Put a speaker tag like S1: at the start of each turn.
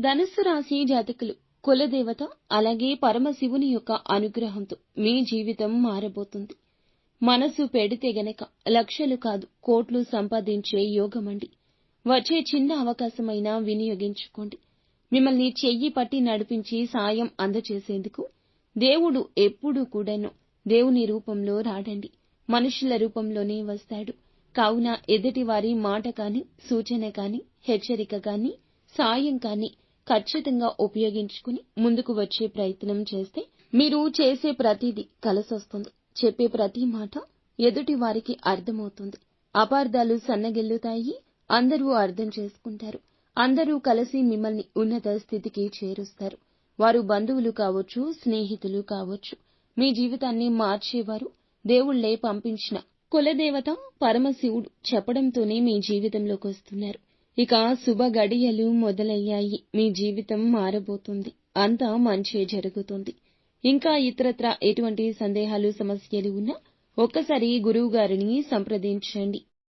S1: ధనుస్సు రాశి జాతకులు, కులదేవత అలాగే పరమశివుని యొక్క అనుగ్రహంతో మీ జీవితం మారబోతుంది. మనసు పెడితే గనక లక్షలు కాదు కోట్లు సంపాదించే యోగమండి. వచ్చే చిన్న అవకాశమైనా వినియోగించుకోండి. మిమ్మల్ని చెయ్యి పట్టి నడిపించి సాయం అందచేసేందుకు దేవుడు ఎప్పుడూ కూడాను దేవుని రూపంలో రాడండి, మనుషుల రూపంలోనే వస్తాడు. కావున ఎదుటివారి మాట కాని, సూచన కాని, హెచ్చరిక కాని, సాయం కాని ఖచ్చితంగా ఉపయోగించుకుని ముందుకు వచ్చే ప్రయత్నం చేస్తే మీరు చేసే ప్రతిదీ కలిసొస్తుంది. చెప్పే ప్రతి మాట ఎదుటి వారికి అర్థమవుతుంది. అపార్థాలు సన్నగిల్లుతాయి. అందరూ అర్థం చేసుకుంటారు. అందరూ కలిసి మిమ్మల్ని ఉన్నత స్థితికి చేరుస్తారు. వారు బంధువులు కావచ్చు, స్నేహితులు కావచ్చు. మీ జీవితాన్ని మార్చేవారు దేవుళ్లే పంపించిన కులదేవత పరమశివుడు చెప్పడంతోనే మీ జీవితంలోకి వస్తున్నారు. ఇక శుభ గడియలు మొదలయ్యాయి. మీ జీవితం మారబోతుంది. అంతా మంచే జరుగుతుంది. ఇంకా ఇతరత్రా ఎటువంటి సందేహాలు సమస్యలు ఉన్నా ఒక్కసారి గురువుగారిని సంప్రదించండి.